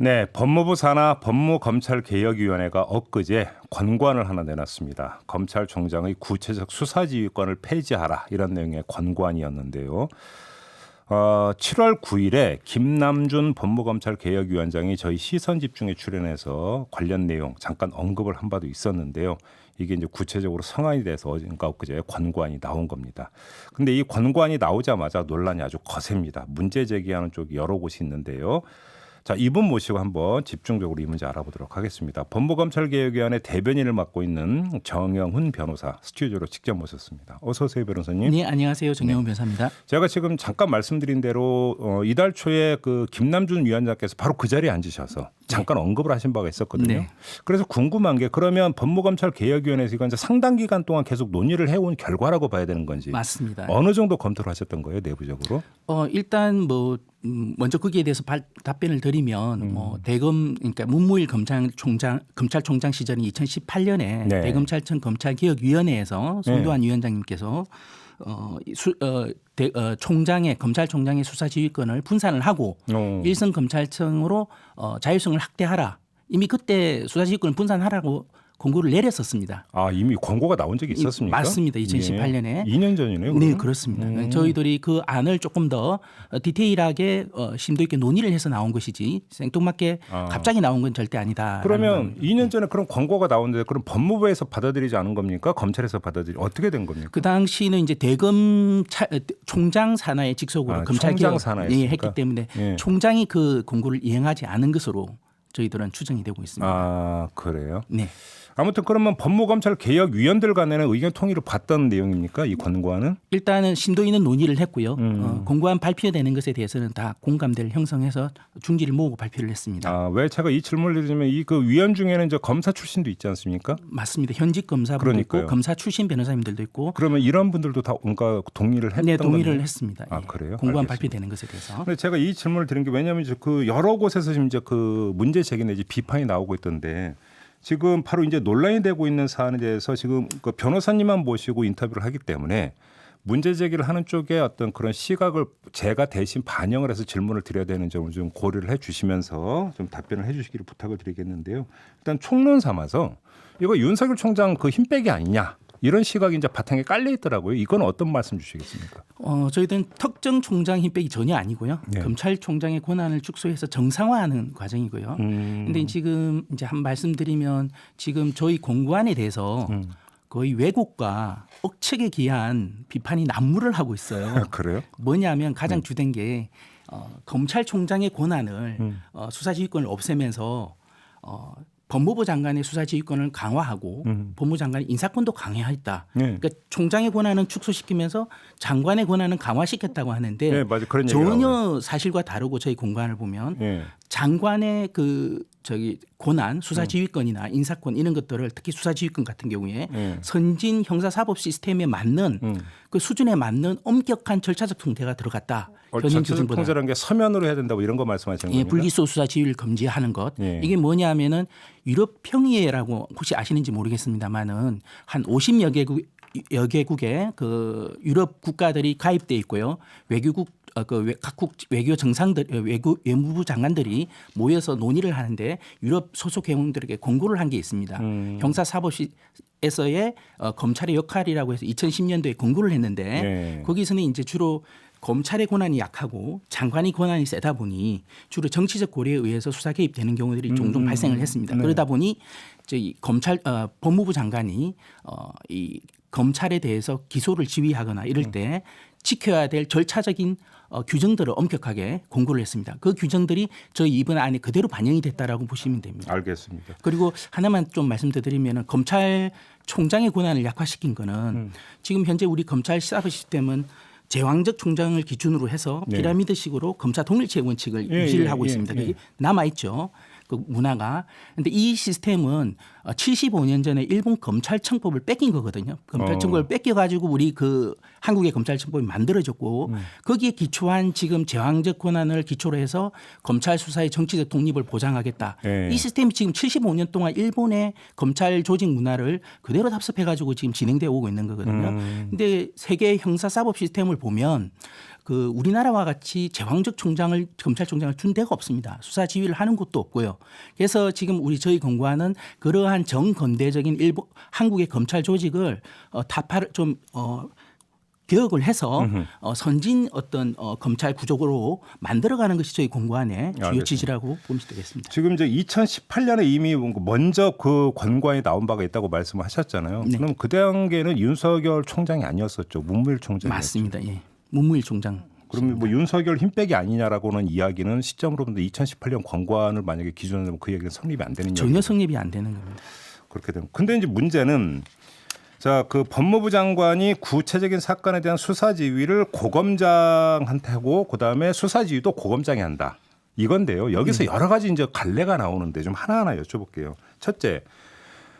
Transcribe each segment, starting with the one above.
네, 법무부 산하 법무검찰개혁위원회가 엊그제 권고안을 하나 내놨습니다. 검찰총장의 구체적 수사지휘권을 폐지하라 이런 내용의 권고안이었는데요. 7월 9일에 김남준 법무검찰개혁위원장이 저희 시선집중에 출연해서 관련 내용 잠깐 언급을 한 바도 있었는데요. 이게 이제 구체적으로 성안이 돼서 그러니까 엊그제 권고안이 나온 겁니다. 근데 이 권고안이 나오자마자 논란이 아주 거셉니다. 문제 제기하는 쪽이 여러 곳이 있는데요. 자, 이분 모시고 한번 집중적으로 이 문제 알아보도록 하겠습니다. 법무검찰개혁위원회 대변인을 맡고 있는 정영훈 변호사 스튜디오로 직접 모셨습니다. 어서 오세요, 변호사님. 네, 안녕하세요. 정영훈 변호사입니다. 제가 지금 잠깐 말씀드린 대로 이달 초에 그 김남준 위원장께서 바로 그 자리에 앉으셔서 잠깐 언급을 하신 바가 있었거든요. 네. 그래서 궁금한 게 그러면 법무검찰개혁위원회에서 이건 이제 상당 기간 동안 계속 논의를 해온 결과라고 봐야 되는 건지 맞습니다. 어느 정도 검토를 하셨던 거예요, 내부적으로? 일단 뭐 먼저 거기에 대해서 답변을 드리면 대검 그러니까 문무일 검찰총장 시절인 2018년에 네. 대검찰청 검찰개혁위원회에서 손도환 위원장님께서 총장의 검찰총장의 수사지휘권을 분산을 하고 일선 검찰청으로 자율성을 확대하라. 이미 그때 수사지휘권을 분산하라고 공고를 내렸었습니다. 아, 이미 권고가 나온 적이 있었습니까? 맞습니다. 2018년에. 예. 2년 전이네요. 그러면? 네, 그렇습니다. 저희들이 그 안을 조금 더 디테일하게 심도 있게 논의를 해서 나온 것이지 생뚱맞게 갑자기 나온 건 절대 아니다. 그러면 2년 전에 그런 권고가 나오는데 그럼 법무부에서 받아들이지 않은 겁니까? 검찰에서 어떻게 된 겁니까? 그 당시는 이제 대검 총장 산하의 직속으로 검찰개혁 했기 때문에 총장이 그 공고를 이행하지 않은 것으로 저희들은 추정이 되고 있습니다. 아, 그래요? 네. 아무튼 그러면 법무검찰개혁위원들 간에는 의견 통일을 봤던 내용입니까? 이 권고안은? 일단은 심도 있는 논의를 했고요. 공고안 발표되는 것에 대해서는 다 공감대를 형성해서 중지를 모으고 발표를 했습니다. 아, 왜 제가 이 질문을 드리면 이 그 위원 중에는 이제 검사 출신도 있지 않습니까? 맞습니다. 현직 검사분도 있고 검사 출신 변호사님들도 있고. 그러면 이런 분들도 다 뭔가 동의를 했던 네, 동의를 건가요? 했습니다. 아, 그래요? 공고안 알겠습니다. 발표되는 것에 대해서. 근데 제가 이 질문을 드린 게 왜냐하면 이제 그 여러 곳에서 지금 이제 그 문제 제기 내지 비판이 나오고 있던데 지금 바로 이제 논란이 되고 있는 사안에 대해서 지금 그 변호사님만 모시고 인터뷰를 하기 때문에 문제 제기를 하는 쪽에 어떤 그런 시각을 제가 대신 반영을 해서 질문을 드려야 되는 점을 좀 고려를 해 주시면서 좀 답변을 해 주시기를 부탁을 드리겠는데요. 일단 총론 삼아서 이거 윤석열 총장 그 힘빼기 아니냐. 이런 시각이 이제 바탕에 깔려 있더라고요. 이건 어떤 말씀 주시겠습니까? 저희들은 특정 총장 힘빼기 전혀 아니고요. 네. 검찰총장의 권한을 축소해서 정상화하는 과정이고요. 그런데 지금 이제 한 말씀드리면 지금 저희 공고안에 대해서 거의 왜곡과 억측에 기한 비판이 난무를 하고 있어요. 그래요? 뭐냐면 가장 주된 게 검찰총장의 권한을 수사지휘권을 없애면서 법무부 장관의 수사지휘권을 강화하고 법무부 장관의 인사권도 강화했다. 네. 그러니까 총장의 권한은 축소시키면서 장관의 권한은 강화시켰다고 하는데 네, 맞아요. 그런 얘기가 전혀 나와요. 사실과 다르고 저희 공관을 보면 네. 장관의 권한, 수사지휘권이나 인사권 이런 것들을 특히 수사지휘권 같은 경우에 선진 형사사법 시스템에 맞는 그 수준에 맞는 엄격한 절차적 통제가 들어갔다. 절차적 통제라는 게 서면으로 해야 된다고 이런 거 말씀하시는 겁니까? 불기소 수사 지휘를 금지하는 것. 예. 이게 뭐냐면은 유럽 평의회라고 혹시 아시는지 모르겠습니다만은 한 50여 개국의 그 유럽 국가들이 가입돼 있고요. 외교국 각국 외교 정상들 외무부 장관들이 모여서 논의를 하는데 유럽 소속 회원들에게 공고를 한 게 있습니다. 형사사법에서의 검찰의 역할이라고 해서 2010년도에 공고를 했는데 거기서는 이제 주로 검찰의 권한이 약하고 장관의 권한이 세다 보니 주로 정치적 고려에 의해서 수사 개입되는 경우들이 종종 발생을 했습니다. 그러다 보니 저희 법무부 장관이 이 검찰에 대해서 기소를 지휘하거나 이럴 때 지켜야 될 절차적인 규정들을 엄격하게 공고를 했습니다. 그 규정들이 저희 이번 안에 그대로 반영이 됐다라고 보시면 됩니다. 알겠습니다. 그리고 하나만 좀 말씀드리면 검찰총장의 권한을 약화시킨 거는 지금 현재 우리 검찰 사법 시스템은 제왕적 총장을 기준으로 해서 피라미드식으로 검사 동일체 원칙을 유지를 하고 있습니다. 그게 남아 있죠. 그 문화가. 그런데 이 시스템은 75년 전에 일본 검찰청법을 뺏긴 거거든요. 검찰청법을 뺏겨가지고 우리 그 한국의 검찰청법이 만들어졌고 거기에 기초한 지금 제왕적 권한을 기초로 해서 검찰 수사의 정치적 독립을 보장하겠다. 이 시스템이 지금 75년 동안 일본의 검찰 조직 문화를 그대로 답습해가지고 지금 진행되어 오고 있는 거거든요. 그런데 세계 형사사법 시스템을 보면 그 우리나라와 같이 제왕적 총장을 검찰총장을 둔 데가 없습니다. 수사 지휘를 하는 곳도 없고요. 그래서 지금 저희 공관은 그러한 정건대적인 한국의 검찰 조직을 개혁을 해서 선진 어떤 검찰 구조로 만들어가는 것이 저희 공관의 주요 취지라고 보면 되겠습니다. 지금 이제 2018년에 이미 먼저 그 권고안이 나온 바가 있다고 말씀하셨잖아요. 네. 그럼 그 당시에는 윤석열 총장이 아니었었죠. 문무일 총장이었죠. 맞습니다. 예. 문무일 총장. 그러면 뭐 윤석열 힘빼기 아니냐라고는 이야기는 시점으로 보면 2018년 권고안을 만약에 기준으로 하면 그 얘기는 성립이 안 되는 전혀 성립이 안 되는 겁니다. 그렇게 되면. 근데 이제 문제는 자, 그 법무부 장관이 구체적인 사건에 대한 수사 지휘를 고검장한테 하고 그다음에 수사 지휘도 고검장이 한다. 이건데요. 여기서 여러 가지 이제 갈래가 나오는데 좀 하나하나 여쭤볼게요. 첫째,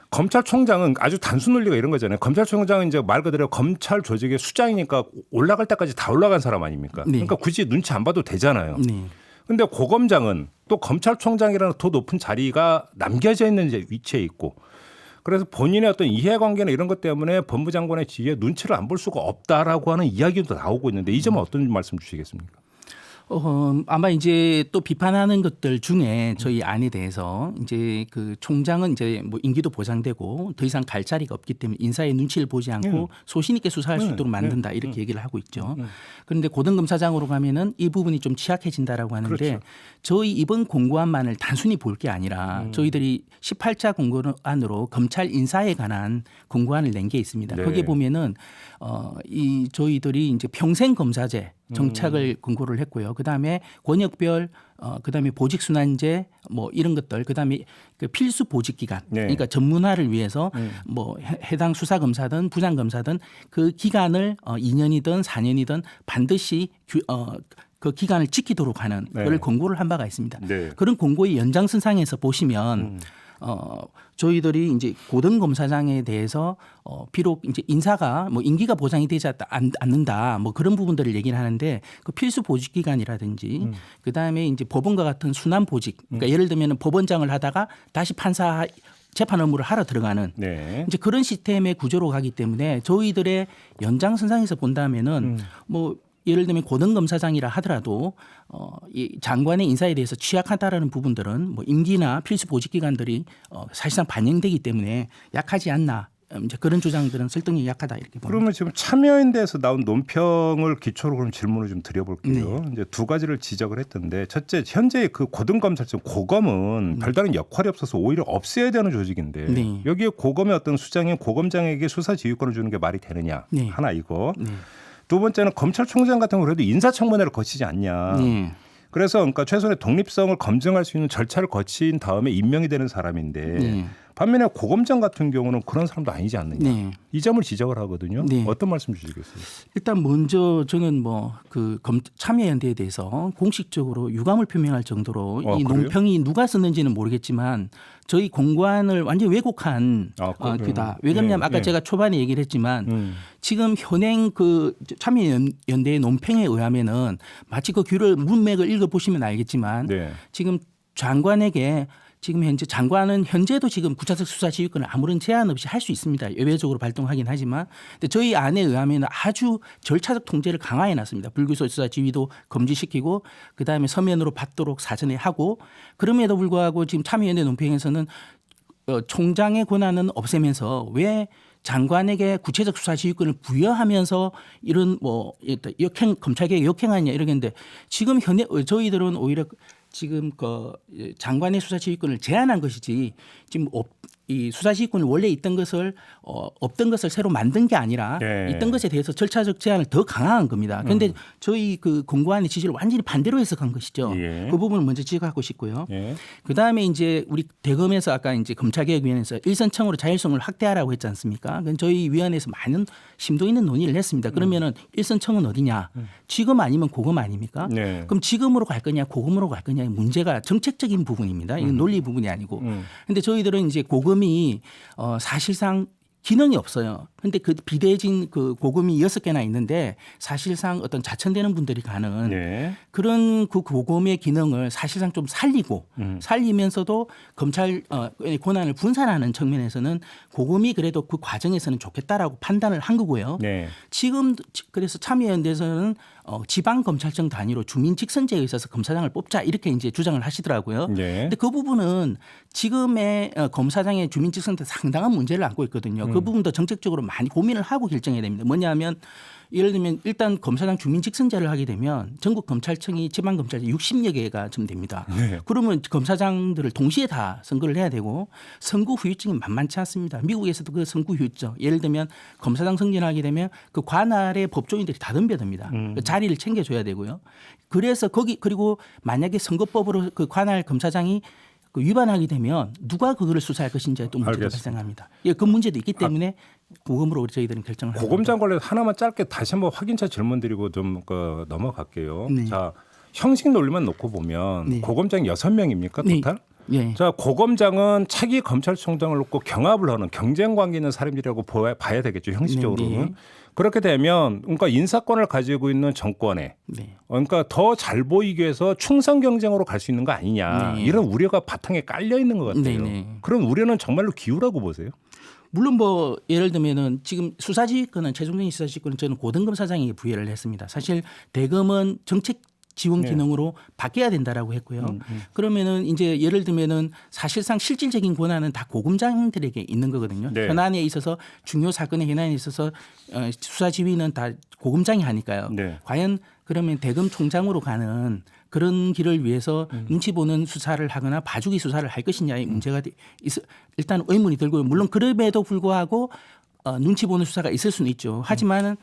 검찰총장은 아주 단순 논리가 이런 거잖아요. 검찰총장은 이제 말 그대로 검찰 조직의 수장이니까 올라갈 때까지 다 올라간 사람 아닙니까? 네. 그러니까 굳이 눈치 안 봐도 되잖아요. 네. 근데 고검장은 또 검찰총장이라는 더 높은 자리가 남겨져 있는 위치에 있고 그래서 본인의 어떤 이해관계나 이런 것 때문에 법무장관의 지위에 눈치를 안 볼 수가 없다라고 하는 이야기도 나오고 있는데 이 점은 어떤 말씀 주시겠습니까? 아마 이제 또 비판하는 것들 중에 저희 안에 대해서 이제 그 총장은 이제 뭐 임기도 보장되고 더 이상 갈 자리가 없기 때문에 인사의 눈치를 보지 않고 소신 있게 수사할 수 있도록 만든다 이렇게 얘기를 하고 있죠. 그런데 고등검사장으로 가면은 이 부분이 좀 취약해진다라고 하는데 그렇죠. 저희 이번 공고안만을 단순히 볼 게 아니라 저희들이 18차 공고안으로 검찰 인사에 관한 공고안을 낸 게 있습니다. 네. 거기에 보면은 이 저희들이 이제 평생 검사제 정착을 권고를 했고요. 그다음에 권역별 그다음에 보직순환제 뭐 이런 것들 그다음에 그 필수 보직 기간 네. 그러니까 전문화를 위해서 뭐 해당 수사 검사든 부장 검사든 그 기간을 2년이든 4년이든 반드시 그 기간을 지키도록 하는 네. 그걸 권고를 한 바가 있습니다. 네. 그런 권고의 연장선상에서 보시면 저희들이 이제 고등검사장에 대해서 비록 이제 인사가 뭐 임기가 보장이 되지 않는다 뭐 그런 부분들을 얘기를 하는데 그 필수 보직 기간이라든지 그 다음에 이제 법원과 같은 순환 보직 그러니까 예를 들면 법원장을 하다가 다시 판사 재판 업무를 하러 들어가는 네. 이제 그런 시스템의 구조로 가기 때문에 저희들의 연장선상에서 본다면은 뭐 예를 들면 고등검사장이라 하더라도 이 장관의 인사에 대해서 취약하다라는 부분들은 뭐 임기나 필수 보직 기간들이 사실상 반영되기 때문에 약하지 않나 이제 그런 주장들은 설득력이 약하다 이렇게 봅니다. 그러면 지금 참여연대에서 나온 논평을 기초로 그럼 질문을 좀 드려볼게요. 이제 두 가지를 지적을 했던데 첫째 현재 그 고등검찰청 고검은 별다른 역할이 없어서 오히려 없애야 되는 조직인데 네. 여기에 고검의 어떤 수장인 고검장에게 수사 지휘권을 주는 게 말이 되느냐 네. 하나 이거. 네. 두 번째는 검찰총장 같은 경우 그래도 인사청문회를 거치지 않냐. 네. 그래서 그러니까 최소한의 독립성을 검증할 수 있는 절차를 거친 다음에 임명이 되는 사람인데 네. 반면에 고검장 같은 경우는 그런 사람도 아니지 않느냐. 네. 이 점을 지적을 하거든요. 네. 어떤 말씀 주시겠어요? 일단 먼저 저는 뭐 그 참여연대에 대해서 공식적으로 유감을 표명할 정도로 이 그래요? 논평이 누가 썼는지는 모르겠지만 저희 공고안을 완전히 왜곡한 그다. 왜냐하면 아까 제가 초반에 얘기를 했지만 지금 현행 그 참여연대의 논평에 의하면은 마치 그 규를 문맥을 읽어보시면 알겠지만 네. 지금 장관에게 지금 현재 장관은 현재도 지금 구차적 수사 지휘권을 아무런 제한 없이 할 수 있습니다. 예외적으로 발동하긴 하지만, 근데 저희 안에 의하면 아주 절차적 통제를 강화해 놨습니다. 불구속 수사 지휘도 금지시키고, 그 다음에 서면으로 받도록 사전에 하고, 그럼에도 불구하고 지금 참여연대 논평에서는 총장의 권한은 없애면서 왜 장관에게 구체적 수사 지휘권을 부여하면서 이런 뭐 역행 검찰개혁 역행하냐 이러겠는데 지금 현재 저희들은 오히려 지금 그 장관의 수사 지휘권을 제한한 것이지 지금 이 수사 지휘권이 원래 있던 것을 없던 것을 새로 만든 게 아니라 네. 있던 것에 대해서 절차적 제한을 더 강화한 겁니다. 그런데 저희 그 공고안의 취지를 완전히 반대로 해석한 것이죠. 예. 그 부분을 먼저 지적하고 싶고요. 예. 그 다음에 이제 우리 대검에서 아까 이제 검찰개혁위원회에서 일선청으로 자율성을 확대하라고 했지 않습니까? 그건 저희 위원회에서 많은 심도 있는 논의를 했습니다. 그러면은 일선청은 어디냐? 지검 아니면 고검 아닙니까? 네. 그럼 지검으로 갈 거냐, 고검으로 갈 거냐 문제가 정책적인 부분입니다. 이건 논리 부분이 아니고. 그런데 저희들은 이제 고검이 사실상 기능이 없어요. 근데 그 비대해진 그 고금이 6개나 있는데 사실상 어떤 자천되는 분들이 가는 네. 그런 그 고금의 기능을 사실상 좀 살리면서도 검찰 권한을 분산하는 측면에서는 고금이 그래도 그 과정에서는 좋겠다라고 판단을 한 거고요. 네. 지금 그래서 참여연대에서는 지방검찰청 단위로 주민 직선제에 있어서 검사장을 뽑자 이렇게 이제 주장을 하시더라고요. 네. 근데 그 부분은 지금의 검사장의 주민 직선제 상당한 문제를 안고 있거든요. 그 부분도 정책적으로 많이 고민을 하고 결정해야 됩니다. 뭐냐면 예를 들면 일단 검사장 주민 직선제를 하게 되면 전국 검찰청이 지방 검찰청 60여 개가 좀 됩니다. 네. 그러면 검사장들을 동시에 다 선거를 해야 되고 선거 후유증이 만만치 않습니다. 미국에서도 그 선거 후유증 예를 들면 검사장 승진하게 되면 그 관할의 법조인들이 다 덤벼듭니다. 그 자리를 챙겨줘야 되고요. 그래서 그리고 만약에 선거법으로 그 관할 검사장이 그 위반하게 되면 누가 그거를 수사할 것인지에 또 문제가 알겠습니다. 발생합니다. 예, 그 문제도 있기 때문에 고검으로 저희들은 결정을 합니다. 고검장 관련 하나만 짧게 다시 한번 확인차 질문드리고 좀 넘어갈게요. 네. 자, 형식 논리만 놓고 보면 네. 고검장 6명입니까 네. 토탈? 예. 자, 고검장은 차기 검찰총장을 놓고 경합을 하는 경쟁 관계 있는 사람들이라고 봐야 되겠죠. 형식적으로는. 네, 네. 그렇게 되면 그러니까 인사권을 가지고 있는 정권에 네. 그러니까 더 잘 보이기 위해서 충성 경쟁으로 갈 수 있는 거 아니냐. 네. 이런 우려가 바탕에 깔려 있는 것 같아요. 네, 네. 그런 우려는 정말로 기우라고 보세요? 물론 뭐 예를 들면은 지금 수사지휘권은 최종적인 수사지휘권은 저는 고등검사장에게 부여를 했습니다. 사실 대검은 정책 지원 기능으로 바뀌어야 된다라고 했고요. 그러면은 이제 예를 들면은 사실상 실질적인 권한은 다 고검장들에게 있는 거거든요. 네. 현안에 있어서 중요 사건의 현안에 있어서 수사 지휘는 다 고검장이 하니까요. 네. 과연 그러면 대검 총장으로 가는 그런 길을 위해서 눈치 보는 수사를 하거나 봐주기 수사를 할 것이냐의 문제가 일단 의문이 들고요. 물론 그럼에도 불구하고 눈치 보는 수사가 있을 수는 있죠. 하지만은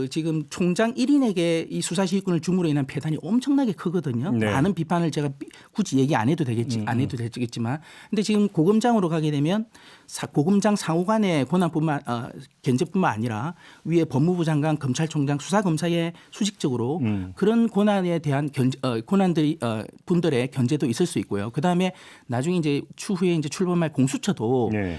지금 총장 1인에게 이 수사지휘권을 줌으로 인한 폐단이 엄청나게 크거든요. 네. 많은 비판을 제가 굳이 얘기 안 해도 안 해도 되겠지만, 근데 지금 고검장으로 가게 되면 고검장 상호간의 권한뿐만 견제뿐만 아니라 위에 법무부 장관, 검찰총장, 수사검사에 수직적으로 그런 권한에 대한 권한들이 분들의 견제도 있을 수 있고요. 그 다음에 나중에 이제 추후에 이제 출범할 공수처도 네.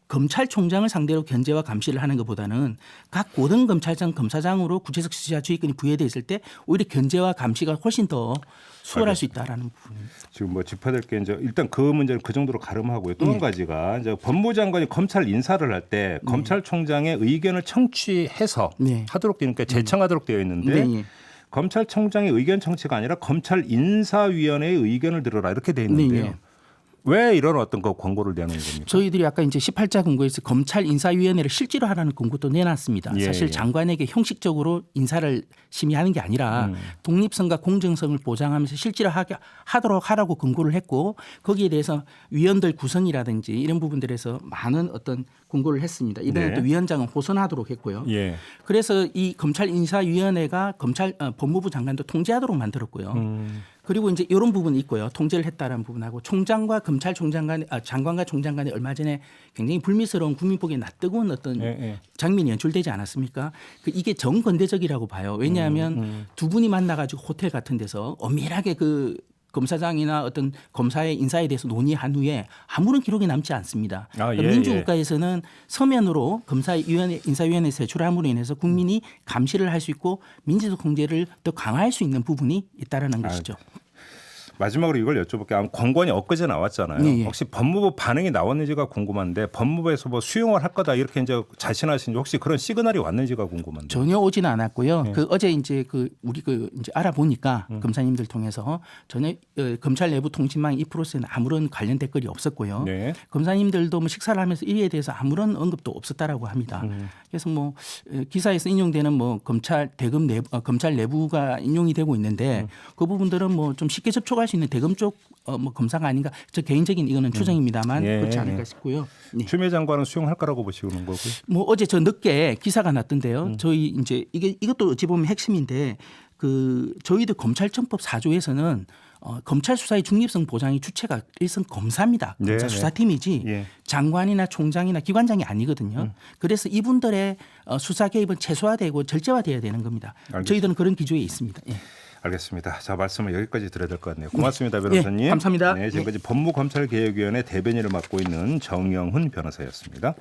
검찰총장을 상대로 견제와 감시를 하는 것보다는 각 고등검찰청 검사장으로 구체적 수사지휘권이 부여되어 있을 때 오히려 견제와 감시가 훨씬 더 수월할 수 있다라는 부분입니다. 지금 뭐 짚어야 될 게 이제 일단 그 문제는 그 정도로 가름하고요. 또 한 가지가 이제 법무장관이 검찰 인사를 할 때 검찰총장의 의견을 청취해서 네. 하도록 되니까 제청하도록 되어 있는데 네. 검찰총장의 의견 청취가 아니라 검찰 인사위원회의 의견을 들어라 이렇게 돼 있는데요. 네. 왜 이런 어떤 그 권고를 내는 겁니까? 저희들이 아까 이제 18자 권고에서 검찰 인사위원회를 실제로 하라는 권고도 내놨습니다. 예, 사실 예. 장관에게 형식적으로 인사를 심의하는 게 아니라 독립성과 공정성을 보장하면서 실제로 하도록 하라고 권고를 했고 거기에 대해서 위원들 구성이라든지 이런 부분들에서 많은 어떤 권고를 했습니다. 이번에 네. 또 위원장은 호선하도록 했고요. 예. 그래서 이 검찰 인사위원회가 법무부 장관도 통제하도록 만들었고요. 그리고 이제 이런 부분이 있고요. 통제를 했다라는 부분하고 총장과 검찰총장 간의 장관과 총장 간에 얼마 전에 굉장히 불미스러운 국민 보기에 낯뜨거운 어떤 예. 장면이 연출되지 않았습니까? 이게 정건대적이라고 봐요. 왜냐하면 두 분이 만나가지고 호텔 같은 데서 엄밀하게 그 검사장이나 어떤 검사의 인사에 대해서 논의한 후에 아무런 기록이 남지 않습니다. 그러니까 예, 민주국가에서는 서면으로 인사위원회 제출함으로 인해서 국민이 감시를 할 수 있고 민주적 통제를 더 강화할 수 있는 부분이 있다라는 것이죠. 마지막으로 이걸 여쭤볼게요. 권고안이 엊그제 나왔잖아요. 예, 예. 혹시 법무부 반응이 나왔는지가 궁금한데 법무부에서 뭐 수용을 할 거다 이렇게 이제 자신하신지 혹시 그런 시그널이 왔는지가 궁금한데. 전혀 오지는 않았고요. 네. 어제 이제 우리 이제 알아보니까 검사님들 통해서 전혀 검찰 내부 통신망 이 프로세스는 아무런 관련 댓글이 없었고요. 네. 검사님들도 뭐 식사를 하면서 이에 대해서 아무런 언급도 없었다라고 합니다. 그래서 뭐 기사에서 인용되는 뭐 검찰 내부가 인용이 되고 있는데 그 부분들은 뭐 좀 쉽게 접촉할 수 있는 대검 쪽 뭐 검사가 아닌가. 저 개인적인 이거는 추정입니다만 예, 그렇지 않을까 예. 싶고요. 네. 추미애 장관은 수용할 거라고 보시는 거고요. 뭐 어제 저 늦게 기사가 났던데요. 저희 이제 이것도 어찌 보면 핵심인데 저희들 검찰청법 4조에서는 검찰 수사의 중립성 보장이 주체가 일선 검사입니다. 검사 네, 수사팀이지 예. 장관이나 총장이나 기관장이 아니거든요. 그래서 이분들의 수사 개입은 최소화되고 절제화돼야 되는 겁니다. 알겠습니다. 저희들은 그런 기조에 있습니다. 예. 알겠습니다. 자, 말씀을 여기까지 드려야 될 것 같네요. 고맙습니다, 변호사님. 예, 감사합니다. 네, 지금까지 법무검찰개혁위원회 대변인을 맡고 있는 정영훈 변호사였습니다.